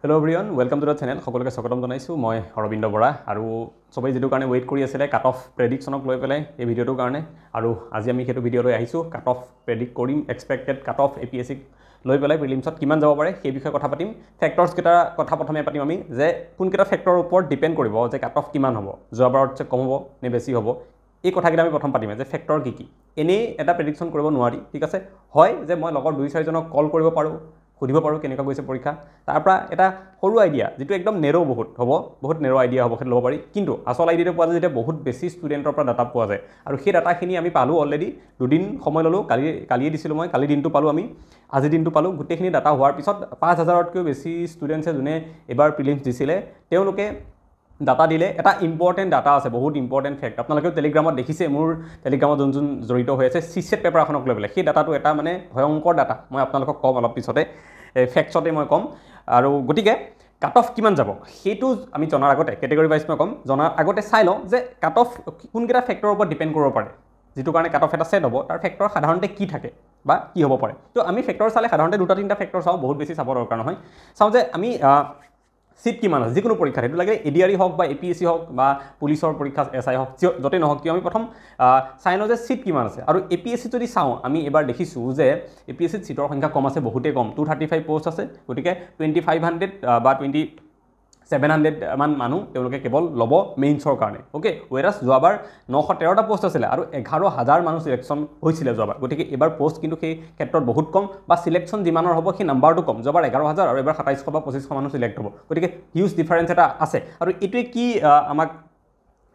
Hello everyone, welcome to the channel. সকলোকে স্বাগতম জনাইছো মই অৰবিন্দ বৰা আৰু সবাই যেটো কাৰণে ওয়েট কৰি আছিল কাট অফ প্ৰেডিকচনক লৈ পেলাই এই ভিডিওটোৰ কাৰণে আৰু আজি আমি হেতু ভিডিও লৈ আহিছো কাট অফ প্ৰেডিক্ট কৰিম এক্সপেক্টেড কাট অফ এপিএসসি লৈ পেলাই প্ৰিলিমছত কিমান যাব পাৰে সেই বিষয়ে কথা পাতিম ফ্যাক্টৰস কেটা কথা প্ৰথমে পাতিম আমি যে কোন কেটা ফ্যাক্টৰৰ ওপৰত ডিপেন্ড কৰিব যে কাট অফ কিমান হ'ব যোৱাবাৰতছে কম হ'ব নে বেছি হ'ব এই কথাকেইটা আমি প্ৰথম পাতিম যে ফ্যাক্টৰ কি কি এনে এটা প্ৰেডিকচন কৰিব নোৱাৰি ঠিক আছে হয় যে মই লগৰ 2-4 জনক কল কৰিব পাৰো খুদিব পাৰো কেনেকা গৈছে পৰীক্ষা তাৰ পৰা এটা সৰু আইডিয়া যেটো একদম নেৰো বহুত নেৰো আইডিয়া হ'ব খেল ল'ব পাৰি কিন্তু আসল আইডিয়াটো পোৱা যায় যেটা বহুত বেছি ষ্টুডেন্টৰ পৰা ডাটা পোৱা যায় আৰু সেই ডাটাখিনি আমি পালো অলৰেডি দুদিন সময় ললো কালিয়ে দিছিলো মই কালি দিনটো পালো আমি আজি দিনটো পালো গুটেখিনি ডাটা হোৱাৰ পিছত 5000তকৈ বেছি ষ্টুডেন্টছে জুনে এবাৰ প্ৰিলিমছ দিছিলে তেওঁলোকে ডাটা দিলে এটা ইম্পৰ্টেন্ট ডাটা আছে বহুত ইম্পৰ্টেন্ট ফ্যাক্ট আপোনালোকে টেলিগ্ৰামত দেখিছে মোৰ টেলিগ্ৰামত যোন জড়িত হৈ আছে সিসেট পেপাৰ এখনক লৈ পেলাই সেই ডাটাটো এটা মানে ভয়ংকৰ ডাটা মই আপোনালোকক কম অলপ পিছতে ফ্যাক্টছতে মই কম আৰু গটিকে কাট অফ কিমান যাব হেতু আমি জনাৰ আগতে ক্যাটেগৰি ওয়াইজ মই কম জনাৰ আগতে চাই লওঁ যে কাট অফ কোন কেটা ফ্যাক্টৰৰ ওপৰত ডিপেন্ড কৰিব পাৰে যেটো কাৰণে কাট অফ এটা সেট হ'ব তাৰ ফ্যাক্টৰ সাধাৰণতে কি থাকে বা কি হ'ব পাৰে তো আমি ফ্যাক্টৰ চালে সাধাৰণতে দুটা তিনটা ফ্যাক্টৰ চাও বহুত বেছি চাব দৰকাৰ নহয় চাও যে আমি সিট কিমান আছে যিকোনো পৰীক্ষা হেতু লাগে এডিআৰই হওক বা এপিএসসি হওক বা পুলিচৰ পৰীক্ষা এসআই হওক যতে নহওক কি আমি প্ৰথম চাই লওঁ যে সিট কিমান আছে আৰু এপিএসসি যদি চাও আমি এবাৰ দেখিছো যে এপিএসসি সিটৰ সংখ্যা কম আছে বহুতে কম 235 পোষ্ট আছে গটিকে 2500 বা 2700 মান মানুহ তেওঁলোকে কেৱল লব মেইনছৰ কাৰণে ওকে ওয়েৰাস যোৱাবাৰ 913টা পোষ্ট আছিল আৰু 11000 মানুহ সিলেকশন হৈছিল যোৱাবাৰ গটিকে এবাৰ পোষ্ট কিন্তু সেই ক্ষেত্ৰত বহুত কম বা সিলেকশন যিমানৰ হ'ব সেই নাম্বাৰটো কম যোৱাবাৰ 11000 আৰু এবাৰ 2700 বা 2500 মানুহ সিলেক্ট হ'ব গটিকে হিউজ ডিফাৰেন্স এটা আছে আৰু এটোৱে কি আমাক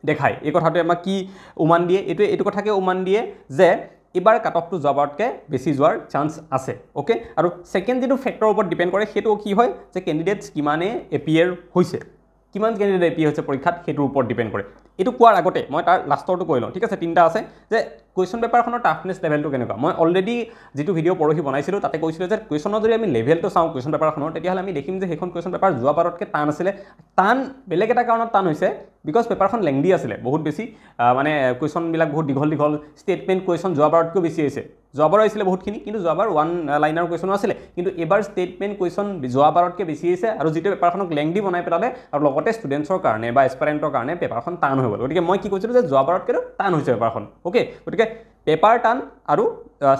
দেখায় এই কথাটো আমাক কি উমান দিয়ে এটো কথাকে উমান দিয়ে যে এবাৰ কাট অফটো যোৱাবাৰতকে বেছি যোৱাৰ চান্স আছে ওকে আৰু সেকেন্ড যেটো ফ্যাক্টৰৰ ওপৰত ডিপেন্ড কৰে হেতু কি হয় যে ক্যান্ডিডেটস কিমানে এপিয়াৰ হৈছে কিমান ক্যান্ডিডেট এপিয়াৰ হৈছে পৰীক্ষাত হেতুৰ ওপৰত ডিপেন্ড কৰে এটো কোৱাৰ আগতে মই তাৰ লাষ্টৰটো কৈ লওঁ ঠিক আছে তিনটা আছে যে কোৱেশ্চন পেপাৰখনৰ টাফনেস লেভেলটো কেনেকুৱা মই অলৰেডি যেটো ভিডিও পৰহি বনাইছিলো তাতে কৈছিলো যে কোৱেশ্চনৰ যদি আমি লেভেলটো চাওঁ কোৱেশ্চন পেপাৰখনৰ তেতিয়া হলে আমি দেখিম যে হেখন কোৱেশ্চন পেপাৰ যোৱাবাৰতকে টান আছিল টান বেলেগ এটা কাৰণত টান হৈছে বিকজ পেপাৰখন লেংদি আছিল বহুত বেছি মানে কোৱেশ্চন বিলাক বহুত দীঘল স্টেটমেন্ট কোৱেশ্চন যোৱাবাৰতকৈ বেছি হৈছে যোৱাবাৰ আছিল বহুতখিনি কিন্তু যোৱাবাৰ ওয়ান লাইনাৰ কোৱেশ্চন আছিল কিন্তু এবাৰ স্টেটমেন্ট কোৱেশ্চন যোৱাবাৰতকৈ বেছি হৈছে আৰু যেটো পেপাৰখনক লেংদি বনাই পেলালে আৰু লগতে ষ্টুডেন্টছৰ কাৰণে বা এসপাৰেন্টৰ কাৰণে পেপাৰখন টান হৈ গ'ল গতিকে মই কি কৈছিলো যে যোৱাবাৰতকৈ টান হৈছে পেপাৰখন ওকে গতিকে পেপাৰ টান আৰু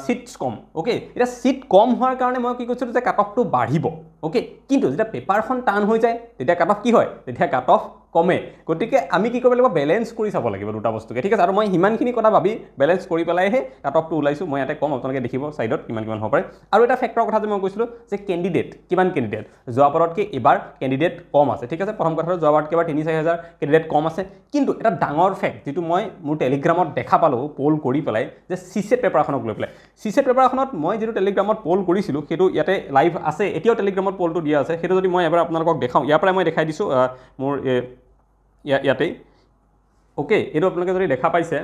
সিটস কম ওকে এটা সিট কম হোৱাৰ কাৰণে মই কি কৈছিলো যে কাট অফটো বাঢ়িব ওকে কিন্তু যেটা পেপাৰখন টান হৈ যায় তেতিয়া কাট অফ কি হয় তেতিয়া কাট অফ কমে গতিকে আমি কি কৰিব লাগিব ব্যালেন্স কৰি চাব লাগিব দুটা বস্তুকে ঠিক আছে আৰু মই হিমানখিনি কথা ভাবি ব্যালেন্স কৰি পেলাইহে কাট অফটো উলাইছো মই ইয়াতে কম আপোনালোকে দেখিব সাইডত কিমান হ'ব পাৰে আৰু এটা ফ্যাক্টৰৰ কথা যে মই কৈছিলো যে ক্যান্ডিডেট কিমান ক্যান্ডিডেট যোৱাবাৰতকে এবাৰ ক্যান্ডিডেট কম আছে ঠিক আছে প্ৰথম কথাটো যোৱাবাৰতকে এবাৰ 3-4000 ক্যান্ডিডেট কম আছে কিন্তু এটা ডাঙৰ ফ্যাক্ট যেটো মই মোৰ টেলিগ্ৰামত দেখা পালো পোল কৰি পেলাই যে সিসেট পেপাৰখনক লৈ পেলাই সিসেট পেপাৰখনত মই যেটো টেলিগ্ৰামত পোল কৰিছিলো হেতু ইয়াতে লাইভ আছে এতিয়াও টেলিগ্ৰামত পোলটো দিয়া আছে হেতু যদি মই এবাৰ আপোনালোকক দেখাও ইয়াৰ পৰা মই দেখাই দিছো মোৰ ইয়াতে ওকে এটো আপোনালোকে যদি দেখা পাইছে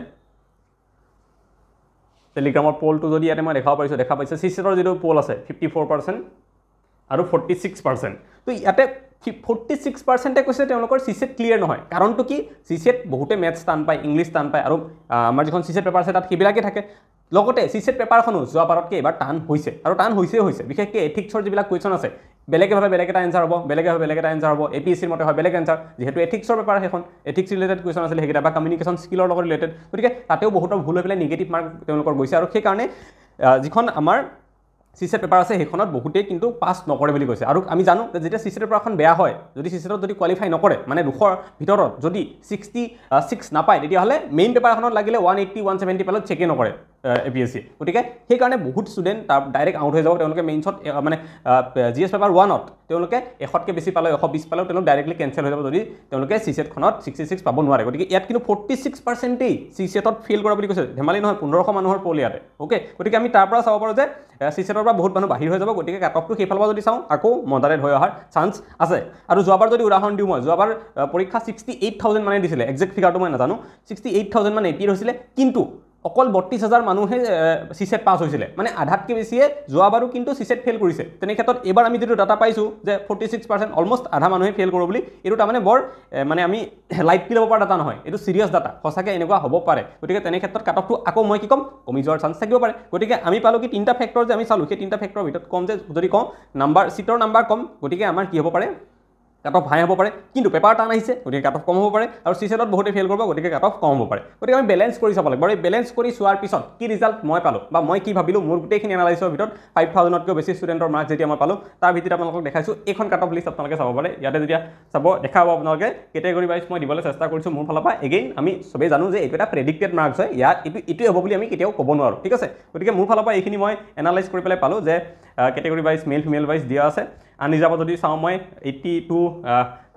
টেলিগ্ৰামৰ পোলটো যদি ইয়াতে মই দেখা পাইছে সিসেটৰ যেটো পোল আছে 54% আৰু 46% তো ইয়াতে 46% কৈছে তেওঁলোকৰ সিসেট ক্লিয়াৰ নহয় কাৰণটো কি সিসেট বহুতে ম্যাথছ টান পায় ইংলিশ টান পায় আৰু আমাৰ যিখন সিসেট পেপাৰ আছে তাত কিবিলাকে থাকে লগতে সিসেট পেপাৰখনো যোৱাবাৰতকে এবাৰ টান হৈছে আৰু টান হৈছে বিশেষকৈ এথিক্সৰ যিবিলাক কোৱেশ্চন আছে বেলেগে ভাবে বেলেগ এটা আনসাৰ হ'ব বেলেগে ভাবে বেলেগ এটা আনসাৰ হ'ব এপিএসসিৰ মতে হয় বেলেগ আনসাৰ যেহেতু এথিক্সৰ পেপাৰ হেখন এথিক্স ৰিলেটেড কোৱেশ্চন আছিল হেকিটা বা কমিউনিকেশ্যন স্কিলৰ লগত ৰিলেটেড গতিকে তাতেও বহুতৰ ভুল হৈ পেলাই নিগেটিভ মাৰ্ক তেওঁলোকৰ গৈছে আৰু সেই কাৰণে যিখন আমাৰ সিসেট পেপাৰ আছে হেখনত বহুতে কিন্তু পাস নকৰে বুলি কৈছে আৰু আমি জানো যে যেতিয়া সিসেট পেপাৰখন বেয়া হয় যদি সিসেটত যদি কোৱালিফাই নকৰে মানে দুখৰ ভিতৰত যদি 66 নাপায় তেতিয়া হলে মেইন পেপাৰখনত লাগিলে 180 170 পালে চেকে নকৰে এপিএসসি গতিকে সেই কাৰণে বহুত ষ্টুডেন্ট ডাইৰেক্ট আউট হৈ যাব তেওঁলোকে মেইনছত মানে জিএস পেপাৰ 1ত তেওঁলোকে 100কে বেছি পালে 120 পালে তেওঁলোক ডাইৰেক্টলি কেনসেল হৈ যাব যদি তেওঁলোকে সিসেট খনত 66 পাব নোৱাৰে গতিকে ইয়াত কিন্তু 46% সিসেটত ফেল কৰা বুলি কৈছে ধেমালি নহয় 1500 মানুহৰ পোল ইয়াতে ওকে গতিকে আমি তাৰ পৰা চাব পাৰো যে সিসেটৰ পৰা বহুত মানুহ বাহিৰ হৈ যাব গতিকে কাট অফটো সেইফালৰ পৰা যদি চাও আকৌ মডাৰেট হৈ অহাৰ চান্স আছে আৰু যোৱাবাৰ যদি উদাহৰণ দিও মই যোৱাবাৰ পৰীক্ষা 68000 মানে দিছিলে এক্সাক্ট ফিগাৰটো মই নাজানো 68000 মানে এপিয়াৰ হৈছিলে কিন্তু অকল 32000 মানুহে সিসেট পাস হৈছিল মানে আধাতকে বেছিয়ে যোৱাবাৰো কিন্তু সিসেট ফেল কৰিছে তেনে ক্ষেত্ৰত এবাৰ আমি যেটো ডাটা পাইছো যে 46% অলমোস্ট আধা মানুহে ফেল কৰিব বুলি এটো তা মানে বৰ মানে আমি লাইটলি ল'ব পৰা ডাটা নহয় এটো সিৰিয়াস ডাটা সঁচাকে এনেকুৱা হ'ব পাৰে গতিকে তেনে ক্ষেত্ৰত কাট অফটো আকৌ মই কি কম কমি যোৱাৰ চান্স থাকিব পাৰে গতিকে আমি পালো কি তিনটা ফ্যাক্টৰ যে আমি চালো সেই তিনটা ফ্যাক্টৰৰ ভিতৰত কম যে যদি কম নাম্বাৰ সিটৰ নাম্বাৰ কম গতিকে আমাৰ কি হ'ব পাৰে কাট অফ হাই হ'ব পাৰে কিন্তু পেপাৰ টান আহিছে গতিকে কাট অফ কম হ'ব পাৰে আৰু চিছেটত বহুতে ফেইল কৰিব গতিকে কাট অফ কম হ'ব পাৰে গতিকে আমি বেলেঞ্চ কৰি চাব লাগিব আৰু এই বেলেঞ্চ কৰি চোৱাৰ পিছত কি ৰিজাল্ট মই পালোঁ বা মই কি ভাবিলোঁ মোৰ গোটেইখিনি এনালাইচিছৰ ভিতৰত 5000তকৈ বেছি ষ্টুডেণ্টৰ মাৰ্কছ যেতিয়া মই পালোঁ তাৰ ভিতৰত আপোনালোকক দেখাইছোঁ এইখন কাট অফ লিষ্ট আপোনালোকে চাব পাৰে ইয়াতে যেতিয়া চাব দেখা হ'ব আপোনালোকে কেটেগৰী ৱাইজ মই দিবলৈ চেষ্টা কৰিছোঁ মোৰ ফালৰ পৰা এগেইন আমি চবেই জানো যে এইটো এটা প্ৰেডিক্টেড মাৰ্কছ হয় ইয়াত এইটোৱে হ'ব বুলি আমি কেতিয়াও ক'ব নোৱাৰোঁ ঠিক আছে গতিকে মোৰ ফালৰ পৰা এইখিনি মই এনালাইজ কৰি পেলাই পালোঁ যে category wise male female wise দিয়া আছে আনৰিজাৰ্ভত যদি চাওঁ মই 82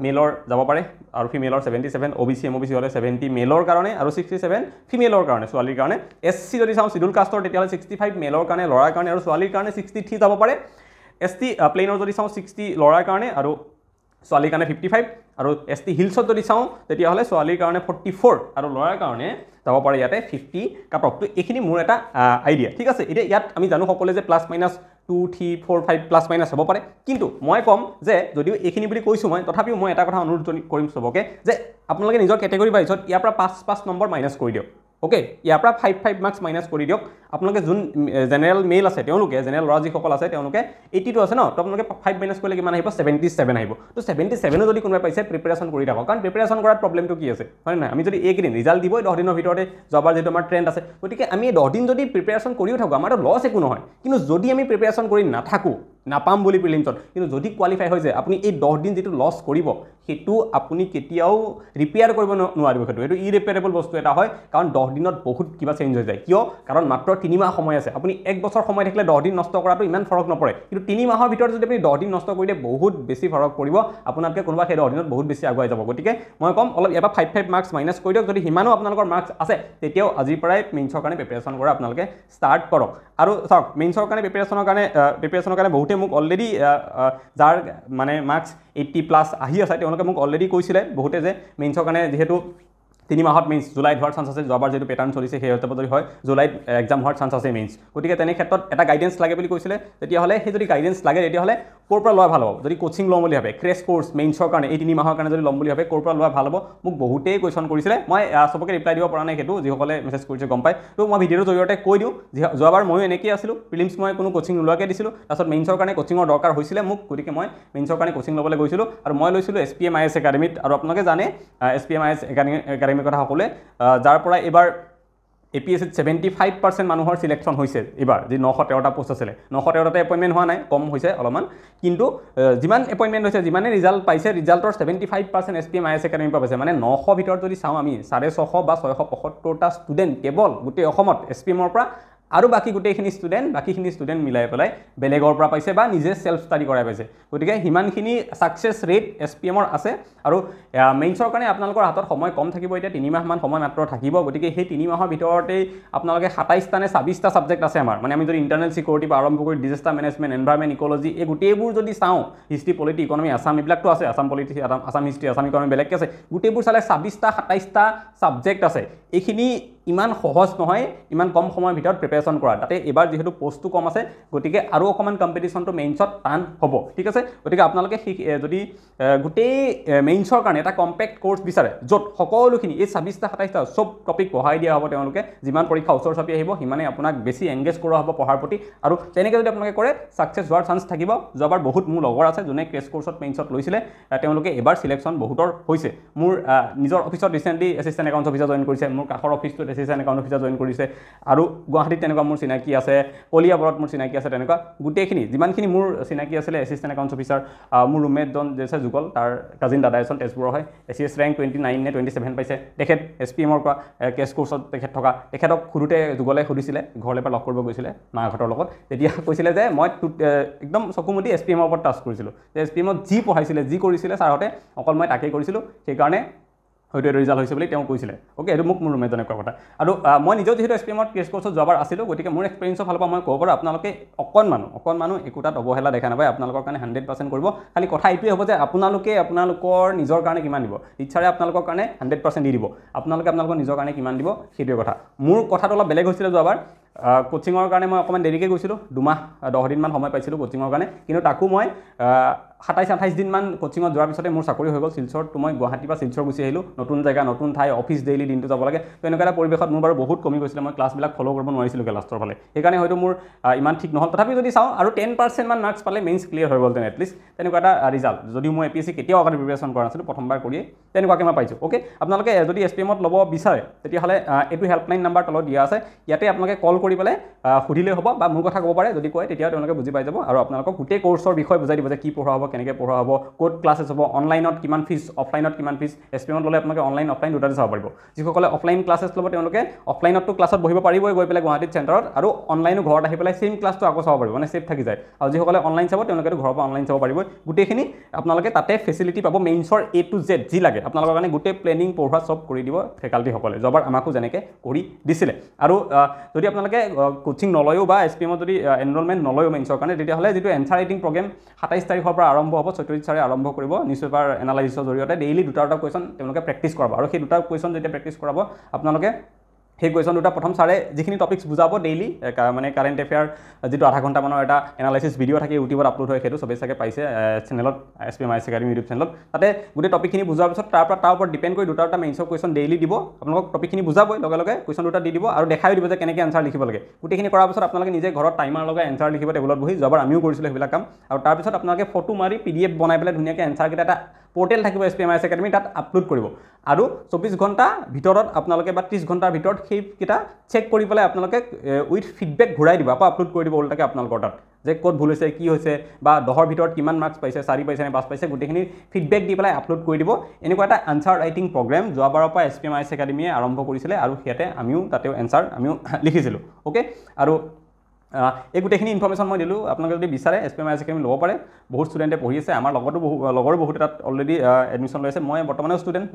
মেলৰ যাব পাৰে আৰু ফিমেলৰ 77 OBC MOBC হ'লে 70 মেলৰ কাৰণে আৰু 67 ফিমেলৰ কাৰণে ছোৱালীৰ কাৰণে SC যদি চাওঁ শিডিউল কাষ্টৰ তেতিয়াহ'লে 65 মেলৰ কাৰণে ল'ৰাৰ কাৰণে আৰু ছোৱালীৰ কাৰণে 63 যাব পাৰে ST প্লেইনৰ যদি চাওঁ 60 ল'ৰাৰ কাৰণে আৰু ছোৱালীৰ কাৰণে 55 আৰু ST হিলছত যদি চাওঁ তেতিয়াহ'লে ছোৱালীৰ কাৰণে 44 আৰু ল'ৰাৰ কাৰণে যাব পাৰে ইয়াতে 50 কাট অফ তো এইখিনি মোৰ এটা আইডিয়া ঠিক আছে এতিয়া ইয়াত আমি জানো সকলোৱে যে প্লাছ মাইনাছ 2 3 4 5 প্লাছ মাইনাছ হ'ব পাৰে কিন্তু মই ক'ম যে যদিও এইখিনি বুলি কৈছোঁ মই তথাপিও মই এটা কথা অনুৰোধ কৰিম চবকে যে আপোনালোকে নিজৰ কেটেগৰী ৱাইজত ইয়াৰ পৰা 5 নম্বৰ মাইনাছ কৰি দিয়ক ওকে ইয়াৰ পৰা 5 মাৰ্কছ মাইনাছ কৰি দিয়ক আপোনালোকে যোন জেনেৰেল মেল আছে তেওঁলোকে জেনেৰেল ল'ৰা যিসকল আছে তেওঁলোকে 82 আছে ন তো আপোনালোকে 5 মাইনাছ কৰিলে কিমান আহিব 77 আহিব তো 77 যদি কোনোবাই পাইছে প্ৰিপেৰেশ্যন কৰি থাকক কাৰণ প্ৰিপেৰেশ্যন কৰাৰ প্ৰব্লেমটো কি আছে হয় নাই আমি যদি এইকেইদিন ৰিজাল্ট দিবই 10 দিনৰ ভিতৰতে যোৱাবাৰ যেটো আমাৰ ট্ৰেণ্ড আছে গতিকে আমি 10 দিন যদি প্ৰিপেৰেশ্যন কৰিও থাকোঁ আমাৰতো লছ একো নহয় কিন্তু যদি আমি প্ৰিপেৰেশ্যন কৰি নাথাকোঁ নাপাম বুলি প্ৰিলিমছত কিন্তু যদি কোৱালিফাই হৈ যায় আপুনি এই 10 দিন যেটো লছ কৰিব হেতু আপুনি কেতিয়াও ৰিপেয়াৰ কৰিব নোৱাৰিব হেতু এটো ইৰিপেয়াৰেবল বস্তু এটা হয় কাৰণ 10 দিনত বহুত কিবা চেঞ্জ হৈ যায় কিয় কাৰণ মাত্ৰ 3 মাহ সময় আছে আপুনি 1 বছৰ সময় থাকিলে 10 দিন নষ্ট কৰাটো ইমান ফৰক নপৰে কিন্তু 3 মাহৰ ভিতৰত যদি আপুনি 10 দিন নষ্ট কৰি দিয়ে বহুত বেছি ফৰক পৰিব আপোনাতকে কোনোবা সেই 10 দিনত বহুত বেছি আগুৱাই যাব গতিকে মই কম অলপ এবা 5 মাৰ্কছ মাইনাছ কৰি দিয়ক যদি হিমানো আপোনালোকৰ মাৰ্কছ আছে তেতিয়াও আজিৰ পৰাই মেইনছৰ কাৰণে প্ৰিপেৰেশ্যন কৰা আপোনালোকে ষ্টাৰ্ট কৰক আৰু চাওক মেইনছৰ কাৰণে প্ৰিপেৰেশ্যনৰ কাৰণে বহুতে মোক অলৰেডি যাৰ মানে মাৰ্কছ 80+ আহি আছে তেওঁলোকে মোক অলৰেডি কৈছিলে বহুতে যে মেইনছৰ কাৰণে যেহেতু 3 মাহত মেইনছ জুলাইত হোৱাৰ চান্স আছে যোৱাবাৰ যেটো পেটাৰ্ন চলিছে সেই হিচাপত যদি হয় জুলাইত এক্সাম হোৱাৰ চান্স আছে মেইনছ গতিকে তেনে ক্ষেত্ৰত এটা গাইডেন্স লাগে বুলি কৈছিলে তেতিয়াহ'লে সেই যদি গাইডেন্স লাগে তেতিয়াহ'লে ক'ৰ পৰা লোৱা ভাল হ'ব যদি কোচিং ল'ম বুলি ভাবে ক্ৰেছ কোৰ্ছ মেইনছৰ কাৰণে এই 3 মাহৰ কাৰণে যদি ল'ম বুলি ভাবে ক'ৰ পৰা লোৱা ভাল হ'ব মোক বহুতেই কুৱেশ্যন কৰিছিলে মই সবকে ৰিপ্লাই দিব পৰা নাই সেইটো যিসকলে মেছেজ কৰিছে গম পায় তো মই ভিডিঅ'ৰ জৰিয়তে কৈ দিওঁ যোৱাবাৰ ময়ো এনেকৈ আছিলোঁ প্ৰিলিমছ মই কোনো কোচিং নোলোৱাকৈ দিছিলোঁ তাৰপিছত মেইনছৰ কাৰণে কোচিঙৰ দৰকাৰ হৈছিলে মোক গতিকে মই মেইনছৰ কাৰণে কোচিং ল'বলৈ গৈছিলোঁ আৰু মই লৈছিলোঁ SPM IS একাডেমীত আৰু আপোনালোকে জানে SPM IS একাডেমীৰ কথা সকলোৱে যাৰ পৰা এবাৰ APSCত 75% মানুহৰ সিলেকশন হৈছে এবাৰ যি 913টা পোষ্ট আছিল 913টা এপইন্টমেন্ট হোৱা নাই কম হৈছে অলপমান কিন্তু যিমান এপইন্টমেন্ট হৈছে যিমানে ৰিজাল্ট পাইছে ৰিজাল্টৰ 75% SPM IS একাডেমী পাইছে মানে 900 ভিতৰত যদি চাও আমি 650 বা 675টা ষ্টুডেন্ট কেৱল গোটেই অসমত SPM ৰ পৰা আৰু বাকি গোটেইখিনি ষ্টুডেন্ট মিলাই পেলাই বেলেগৰ পৰা পাইছে বা নিজে সেলফ ষ্টাডি কৰাই পাইছে গতিকে হিমানখিনি সাকসেস ৰেট SPM ৰ আছে আৰু মেইনছৰ কাৰণে আপোনালোকৰ হাতত সময় কম থাকিব এতিয়া 3 মাহ মান সময় মাত্ৰ থাকিব গতিকে সেই 3 মাহৰ ভিতৰতে আপোনালোকে 27টা নে 26টা সাবজেক্ট আছে আমাৰ মানে আমি যদি ইন্টাৰনেল সিকিউৰিটি বা আৰম্ভ কৰি ডিজাস্টাৰ মেনেজমেন্ট এনভায়ৰনমেন্ট ইকোলজি এই গোটেইবোৰ যদি চাওঁ হিষ্ট্ৰি পলিটি ইকোনমি আসাম এইবিলাকটো আছে Assam polity Assam history Assam economy বেলেগকে আছে গোটেইবোৰ চালে 26টা 27টা সাবজেক্ট আছে এইখিনি ইমান সহজ নহয় ইমান কম সময়ৰ ভিতৰত প্ৰিপেৰেশ্যন কৰা তাতে এবাৰ যেহেতু পোষ্টটো কম আছে গতিকে আৰু অকমান কম্পিটিশনটো মেইনছত টান হ'ব ঠিক আছে গতিকে আপোনালোকে যদি গোটেই মেইনছৰ কাৰণে এটা কম্পেক্ট কোৰ্স বিচাৰে যত সকলোখিনি এই 26টা 27টা সব টপিক পঢ়াই দিয়া হ'ব তেওঁলোকে যিমান পৰীক্ষা ওচৰ চাপি আহিব হিমানে আপোনাক বেছি এংগেজ কৰা হ'ব পঢ়াৰ প্ৰতি আৰু তেনেকৈ যদি আপোনালোকে কৰে সাকসেস হোৱাৰ চান্স থাকিব যোৱাবাৰ বহুত মোৰ লগৰ আছে যোনে ক্ৰেছ কোৰ্সত মেইনছত লৈছিলে তেওঁলোকে এবাৰ সিলেকশন বহুতৰ হৈছে মোৰ নিজৰ অফিসত recently assistant accounts officer join কৰিছে মোৰ কাখৰ অফিসটো এসিস্ট্যান্ট একাউন্ট অফিচাৰ জয়েন কৰিছে আৰু গুৱাহাটীত তেনেকুৱা মোৰ চিনাকি আছে কলিয়াবৰত মোৰ চিনাকি আছে তেনেকুৱা গুটেইখিনি যিমানখিনি মোৰ চিনাকি আছিল এসিস্ট্যান্ট একাউন্টছ অফিচাৰ মোৰ ৰুমমেট জন যে আছে যুগল তাৰ কাজিন দাদা এজন তেজপুৰৰ হয় এসিএস ৰেংক 29 নে 27 পাইছে তেখেত SPM ৰ পৰা কেছ কোৰ্সত তেখেতক খুৰুতে যুগলে খুদিছিলে ঘৰলে পৰা লক কৰিব গৈছিলে মাঘাটৰ লগত তেতিয়া কৈছিলে যে মই একদম চকুমুটি SPM ৰ ওপৰত টাচ কৰিছিলো যে SPM ত যি পঢ়াইছিলে যি কৰিছিলে ছাৰহতে অকল মই তাকেই কৰিছিলো সেই কাৰণে হয়তো ৰিজাল্ট হৈছে বুলি তেওঁ কৈছিলে ওকে এটো মোক মোৰ ৰুমমেটজনে কোৱা কথা আৰু মই নিজে যেহেতু SPM ৰ কেছ কোৰ্সত যোৱাবাৰ আছিলো গতিকে মোৰ এক্সপেৰিয়েন্সৰ ফালৰ পৰা মই ক'ব পাৰো আপোনালোকে অকণমান একোটাত অৱহেলা দেখা নাপায় আপোনালোকৰ কাৰণে 100% কৰিব খালি কথা এইটোৱে হ'ব যে আপোনালোকৰ নিজৰ কাৰণে কিমান দিব ইচ্ছাৰে আপোনালোকৰ কাৰণে 100% দি দিব আপোনালোকৰ নিজৰ কাৰণে কিমান দিব সেইটোৱে কথা মোৰ কথাটো অলপ বেলেগ হৈছিল যোৱাবাৰ কোচিঙৰ কাৰণে মই অকমান দেৰিকৈ গৈছিলো 2 মাহ 10 দিন মান সময় পাইছিলো কোচিঙৰ কাৰণে কিন্তু তাকো মই 27-28 দিনমান কোচিঙত যোৱাৰ পিছতে মোৰ চাকৰি হৈ গ'ল শিলচৰত। তো মই গুৱাহাটীৰ পৰা শিলচৰ গুচি আহিলোঁ, নতুন জেগা নতুন ঠাই, অফিচ ডেইলি দিনটো যাব লাগে। তো এনেকুৱা এটা পৰিৱেশত মোৰ বাৰু বহুত কমি গৈছিলে, মই ক্লাছবিলাক ফ'ল' কৰিব নোৱাৰিছিলোঁ লাষ্টৰ ফালে, সেইকাৰণে হয়তো মোৰ ইমান ঠিক নহ'ল। তথাপি যদি চাওঁ আৰু 10% মান মাৰ্কছ পালে মেইনছ ক্লিয়াৰ হৈ গ'লহেঁতেন এটলিষ্ট, তেনেকুৱা এটা ৰিজাল্ট। যদিও মই APSC কেতিয়াও আগতে প্ৰিপেৰেশ্যন কৰা নাছিলোঁ, প্ৰথমবাৰ কৰিয়ে তেনেকুৱাকৈ মই পাইছোঁ। অ'কে, আপোনালোকে যদি SPMত ল'ব বিচাৰে তেতিয়াহ'লে এইটো হেল্পলাইন নাম্বাৰ তলত দিয়া আছে, ইয়াতে আপোনালোকে কল কৰি পেলাই সুধিলেই হ'ব বা মোৰ কথা ক'ব পাৰে, যদি কয় তেতিয়া তেওঁলোকে বুজি পাই যাব আৰু আপোনালোকক গোটেই কোৰ্চৰ বিষয়ে বুজাই দিব যে কি পঢ়োৱা হ'ব, কেনেকৈ পঢ়োৱা হ'ব, ক'ত ক্লাছেছ হ'ব, অনলাইনত কিমান ফিজ, অফলাইনত কিমান ফিজ। SPMত ল'লে আপোনালোকে অনলাইন অফলাইন দুটাতে চাব পাৰিব। যিসকলে অফলাইন ক্লাছেছ ল'ব তেওঁলোকে অফলাইনতো ক্লাছত বহিব পাৰিবই গৈ পেলাই গুৱাহাটীত চেণ্টাৰত, আৰু অনলাইনো ঘৰত আহি পেলাই চেম ক্লাছটো আকৌ চাব পাৰিব, মানে ছেফ থাকি যায়। আৰু যিসকলে অনলাইন চাব তেওঁলোকেতো ঘৰৰ পৰা অনলাইন চাব পাৰিবই। গোটেইখিনি আপোনালোকে তাতে ফেচিলিটি পাব, মেইনছৰ A to Z যি লাগে আপোনালোকৰ কাৰণে গোটেই প্লেনিং পঢ়োৱা চব কৰি দিব ফেকাল্টিসকলে, যোৱাবাৰ আমাকো যেনেকৈ কৰি দিছিলে। আৰু যদি আপোনালোকে কোচিং নলয়ও বা SPMত যদি এনৰলমেণ্ট নলয়ও মেইনছৰ কাৰণে, তেতিয়াহ'লে যিটো এনচাৰ ৰাইটিং প্ৰগ্ৰেম 27 তাৰিখৰ পৰা আৰম্ভ হ'ব, সত্যজিৎ ছাৰে আৰম্ভ কৰিব নিউজ পেপাৰ এনালাইচিছৰ জৰিয়তে। ডেইলি দুটা কুৱেশ্যন তেওঁলোকে প্ৰেক্টিছ কৰাব, আৰু সেই দুটা কুৱেশ্যন যেতিয়া প্ৰেক্টিছ কৰাব আপোনালোকে সেই কুৱেশ্যন দুটা প্ৰথম ছাৰে যিখিনি টপিক্স বুজাব ডেইলি, মানে কাৰেণ্ট এফেয়াৰ যিটো আধা ঘণ্টামানৰ এটা এনালাইচিছ ভিডিঅ' থাকে ইউটিউবত আপলোড হয়, সেইটো চবেই চাগে পাইছে চেনেলত, SPM IAS একাডেমি ইউটিউব চেনেলত। তাতে গোটেই টপিকখিনি বুজোৱাৰ পিছত তাৰ ওপৰত ডিপেণ্ড কৰি দুটা মেইনছৰ কুৱেশ্যন ডেইলি দিব। আপোনালোকক টপিকখিনি বুজাবই, লগে লগে কুৱেশ্যন দুটা দি দিব আৰু দেখাই দিব যে কেনেকৈ এনচাৰ লিখিব লাগে। গোটেইখিনি কৰাৰ পিছত আপোনালোকে নিজে ঘৰত টাইমাৰ লগাই এনচাৰ লিখিব টেবুলত বহি, যোৱাবাৰ আমিও কৰিছিলোঁ সেইবিলাক কাম। আৰু তাৰপিছত আপোনালোকে ফটো মাৰি PDF বনাই পেলাই ধুনীয়াকৈ এনচাৰকেইটা এটা পৰ্টেল থাকিব SPM IAS একাডেমি, তাত আপলোড কৰিব। আৰু 24 ঘণ্টা ভিতৰত আপোনালোকে বা 30 ঘণ্টাৰ ভিতৰত সেইকেইটা চেক কৰি পেলাই আপোনালোকে উইথ ফিডবেক ঘূৰাই দিব, আকৌ আপলোড কৰি দিব ওলটাকৈ আপোনালোকৰ তাত, যে ক'ত ভুল হৈছে, কি হৈছে, বা 10ৰ ভিতৰত কিমান মাৰ্কছ পাইছে, 4 পাইছে নে 5 পাইছে, গোটেইখিনি ফিডবেক দি পেলাই আপলোড কৰি দিব। এনেকুৱা এটা এনচাৰ ৰাইটিং প্ৰগ্ৰেম যোৱাবাৰৰ পৰা SPM IAS একাডেমিয়ে আৰম্ভ কৰিছিলে, আৰু সিয়াতে তাতেও এনচাৰ আমিও লিখিছিলোঁ। অ'কে, আৰু এই গোটেইখিনি ইনফৰ্মেশ্যন মই দিলোঁ। আপোনালোকে যদি বিচাৰে SPM IAS একাডেমি ল'ব পাৰে, বহুত ষ্টুডেণ্টে পঢ়ি আছে, আমাৰ লগৰো বহুতে তাত অলৰেডি এডমিশ্যন লৈ আছে। মই বৰ্তমানেও ষ্টুডেণ্ট,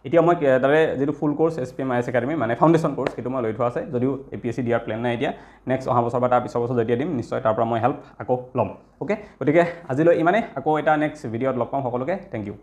এতিয়া মই তাৰে যিটো ফুল কোৰ্চ SPM IAS একাডেমি মানে ফাউণ্ডেশ্যন কোৰ্চ, সেইটো মই লৈ থোৱা আছে, যদিও APSC দিয়াৰ প্লেন নাই এতিয়া। নেক্সট অহা বছৰ বা তাৰ পিছৰ বছৰ যেতিয়া দিম নিশ্চয় তাৰ পৰা মই হেল্প আকৌ ল'ম। অ'কে, গতিকে আজিলৈ ইমানেই, আকৌ এটা নেক্সট ভিডিঅ'ত লগ পাম সকলোকে। Thank U.